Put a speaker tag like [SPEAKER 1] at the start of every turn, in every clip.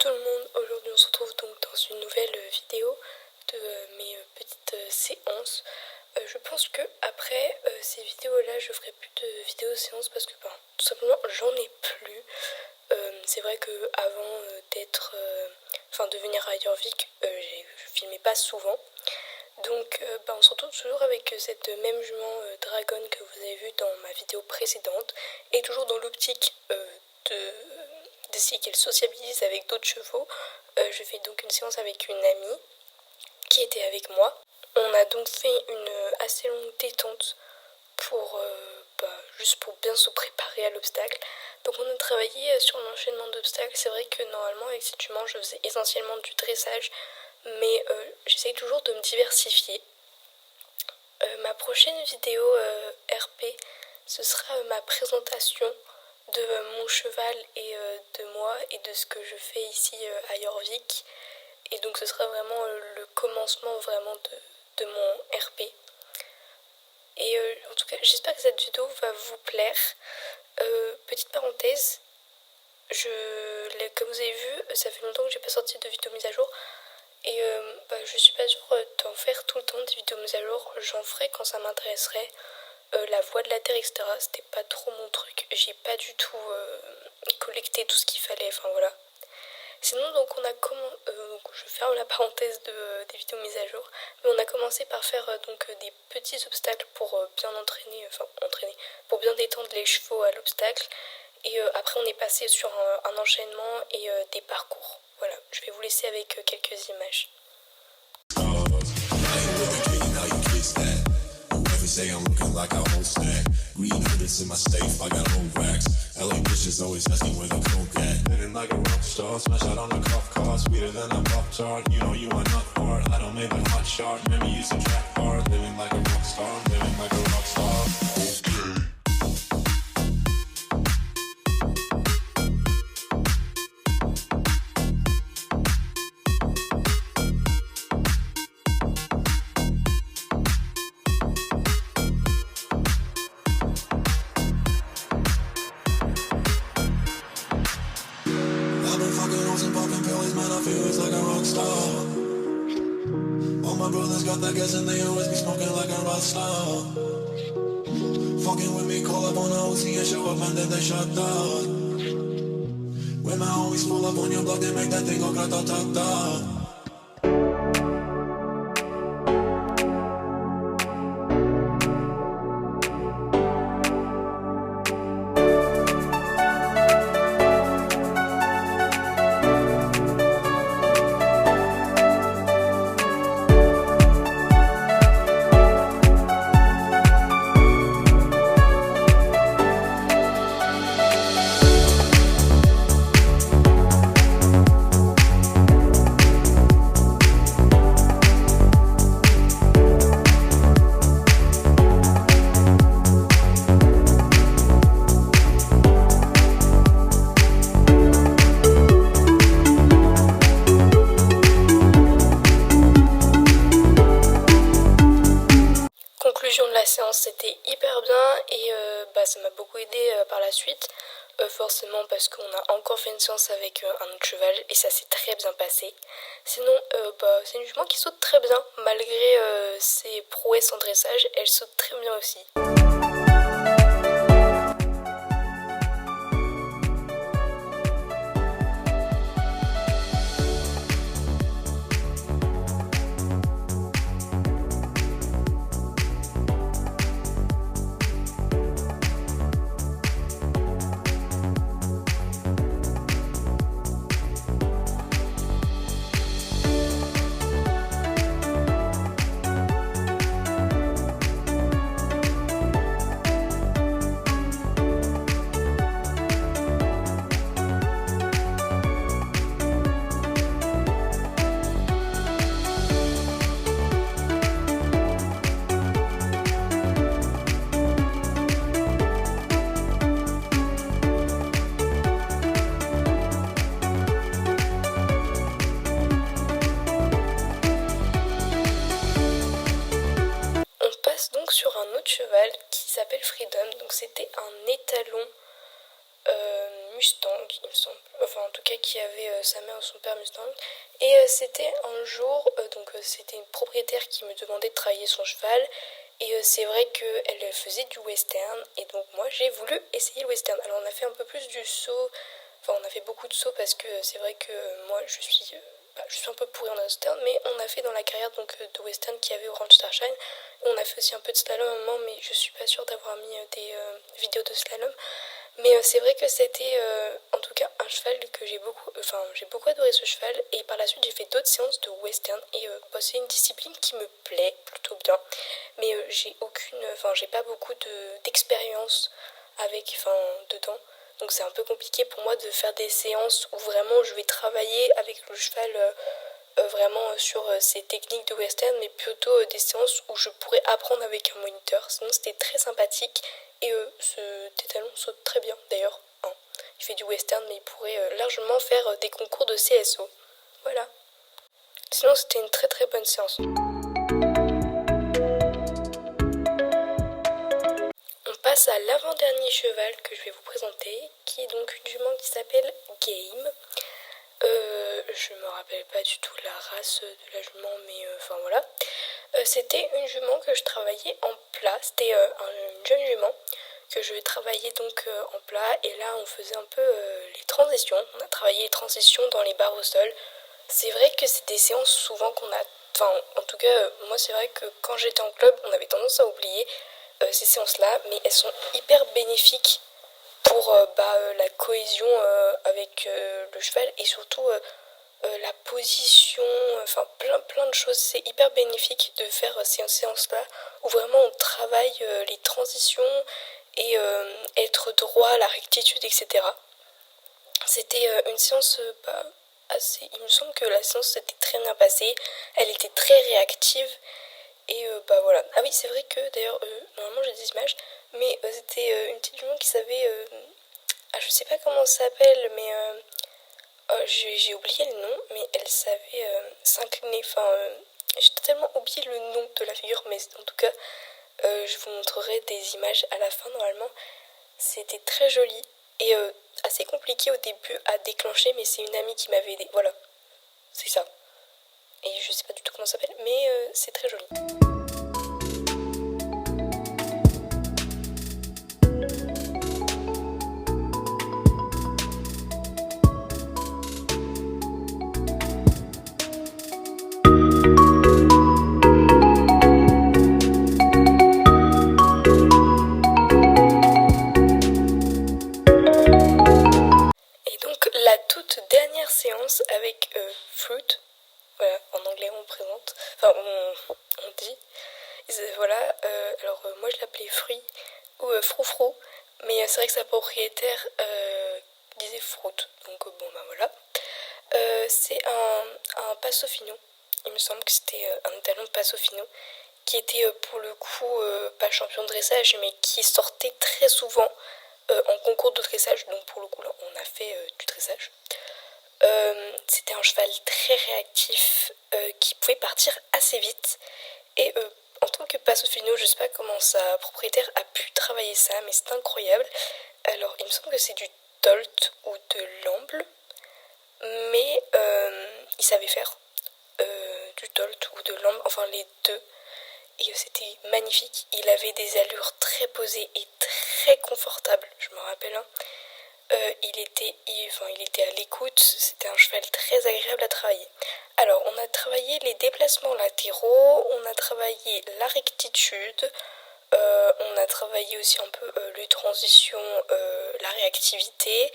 [SPEAKER 1] tout le monde, aujourd'hui on se retrouve donc dans une nouvelle vidéo de mes petites séances. Je pense que après ces vidéos là je ferai plus de vidéos séances parce que tout simplement j'en ai plus. C'est vrai que avant de venir à Jorvik, je filmais pas souvent. Donc on se retrouve toujours avec cette même jument dragon que vous avez vue dans ma vidéo précédente et toujours dans l'optique d'essayer qu'elle sociabilise avec d'autres chevaux. Je fais donc une séance avec une amie qui était avec moi. On a donc fait une assez longue détente pour juste pour bien se préparer à l'obstacle. Donc on a travaillé sur l'enchaînement d'obstacles. C'est vrai que normalement avec cette jument je faisais essentiellement du dressage, mais j'essaye toujours de me diversifier. Ma prochaine vidéo RP, ce sera ma présentation de mon cheval et de moi et de ce que je fais ici à Jorvik. Et donc ce sera vraiment le commencement vraiment de mon RP. Et en tout cas j'espère que cette vidéo va vous plaire. Petite parenthèse, comme vous avez vu, ça fait longtemps que j'ai pas sorti de vidéo mise à jour. Et je suis pas sûre d'en faire tout le temps des vidéos mises à jour. J'en ferai quand ça m'intéresserait. La voie de la terre, etc. C'était pas trop mon truc. J'ai pas du tout collecté tout ce qu'il fallait. Enfin voilà. Sinon donc je ferme la parenthèse des vidéos mises à jour. Mais on a commencé par faire des petits obstacles pour bien entraîner, pour bien détendre les chevaux à l'obstacle. Et après on est passé sur un enchaînement et des parcours. Voilà, je vais vous laisser avec quelques images.
[SPEAKER 2] Say I'm looking like a whole snack. Green hoodeds in my safe, I got old racks. LA bitches always asking where the coke at. Living like a rock star, smash out on the cuff car. Sweeter than a pop tart, you know you are not hard. I don't make a hot shot, remember you used to track hard. Living like a rock star, living like a rock star. Okay. All my brothers got that gas and they always be smoking like a rock star. Fucking with me, call up on a OC and show up and then they shut down. When my homies pull up on your block, they make that thing go grata-ta-ta.
[SPEAKER 1] Conclusion de la séance, c'était hyper bien et ça m'a beaucoup aidé par la suite. Forcément parce qu'on a encore fait une séance avec un autre cheval et ça s'est très bien passé. Sinon c'est une jument qui saute très bien malgré ses prouesses en dressage, elle saute très bien aussi. cas qui avait sa mère ou son père Mustang. Et c'était un jour, c'était une propriétaire qui me demandait de travailler son cheval. Et c'est vrai qu'elle faisait du western. Et donc moi j'ai voulu essayer le western. Alors on a fait un peu plus du saut. Enfin on a fait beaucoup de sauts parce que c'est vrai que moi je suis un peu pourrie en western. Mais on a fait dans la carrière de western qu'il y avait au Ranch Starshine. On a fait aussi un peu de slalom à un moment, mais je suis pas sûre d'avoir mis des vidéos de slalom. Mais c'est vrai que c'était en tout cas un cheval que j'ai beaucoup adoré ce cheval. Et par la suite j'ai fait d'autres séances de western. Et c'est une discipline qui me plaît plutôt bien. Mais j'ai pas beaucoup d'expérience dedans. Donc c'est un peu compliqué pour moi de faire des séances où vraiment je vais travailler avec le cheval vraiment sur ces techniques de western, mais plutôt des séances où je pourrais apprendre avec un moniteur. Sinon c'était très sympathique et ce tétalon saute très bien d'ailleurs. Hein. Il fait du western mais il pourrait largement faire des concours de CSO. Voilà. Sinon c'était une très très bonne séance. On passe à l'avant-dernier cheval que je vais vous présenter, qui est donc une jument qui s'appelle Game. Je me rappelle pas du tout la race de la jument, mais voilà. C'était une jument que je travaillais en plat. C'était une jeune jument que je travaillais donc en plat. Et là, on faisait un peu les transitions. On a travaillé les transitions dans les barres au sol. C'est vrai que c'est des séances souvent qu'on a... en tout cas, moi, c'est vrai que quand j'étais en club, on avait tendance à oublier ces séances-là. Mais elles sont hyper bénéfiques pour la cohésion avec le cheval et surtout la position, plein de choses. C'est hyper bénéfique de faire ces séances-là où vraiment on travaille les transitions et être droit, la rectitude, etc. C'était une séance il me semble que la séance s'était très bien passée, elle était très réactive. Et voilà. Ah oui, c'est vrai que d'ailleurs, normalement j'ai des images, mais c'était une petite jument qui savait... je sais pas comment ça s'appelle, mais j'ai oublié le nom, mais elle savait s'incliner. J'ai totalement oublié le nom de la figure, mais en tout cas, je vous montrerai des images à la fin normalement. C'était très joli et assez compliqué au début à déclencher, mais c'est une amie qui m'avait aidé. Voilà, c'est ça. Et je sais pas du tout comment ça s'appelle, mais c'est très joli. Et donc la toute dernière séance avec Fruit. Voilà, en anglais on présente, on dit. Voilà, moi je l'appelais Fruit ou Froufrou, mais c'est vrai que sa propriétaire disait Fruit, donc voilà. C'est un Paso Fino, il me semble que c'était un étalon de Paso Fino, qui était pour le coup pas champion de dressage, mais qui sortait très souvent en concours de dressage, donc pour le coup là on a fait du dressage. C'était un cheval très réactif qui pouvait partir assez vite et en tant que Paso Fino, je sais pas comment sa propriétaire a pu travailler ça, mais c'est incroyable. Alors il me semble que c'est du Tolt ou de l'Amble, mais il savait faire du Tolt ou de l'Amble, enfin les deux, et c'était magnifique. Il avait des allures très posées et très confortables, je me rappelle. Il était à l'écoute, c'était un cheval très agréable à travailler. Alors, on a travaillé les déplacements latéraux, on a travaillé la rectitude, on a travaillé aussi un peu les transitions, la réactivité,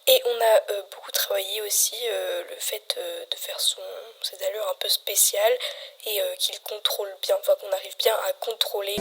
[SPEAKER 1] et on a beaucoup travaillé aussi le fait de faire ses allures un peu spéciales et qu'il contrôle bien, qu'on arrive bien à contrôler.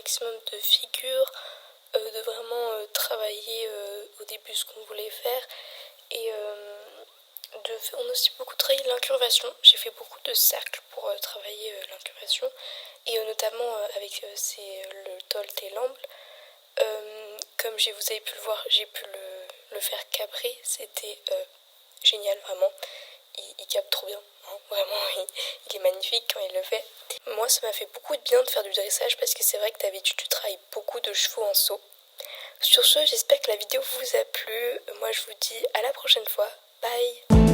[SPEAKER 1] maximum de figures, de vraiment travailler au début ce qu'on voulait faire. Et on a aussi beaucoup travaillé l'incurvation. J'ai fait beaucoup de cercles pour travailler l'incurvation. Et notamment avec le Tolt et l'amble. Comme vous avez pu le voir, j'ai pu le faire cabrer. C'était génial, vraiment. Il capte trop bien, hein. Vraiment, il est magnifique quand il le fait. Moi, ça m'a fait beaucoup de bien de faire du dressage parce que c'est vrai que d'habitude, tu travailles beaucoup de chevaux en saut. Sur ce, j'espère que la vidéo vous a plu. Moi, je vous dis à la prochaine fois. Bye!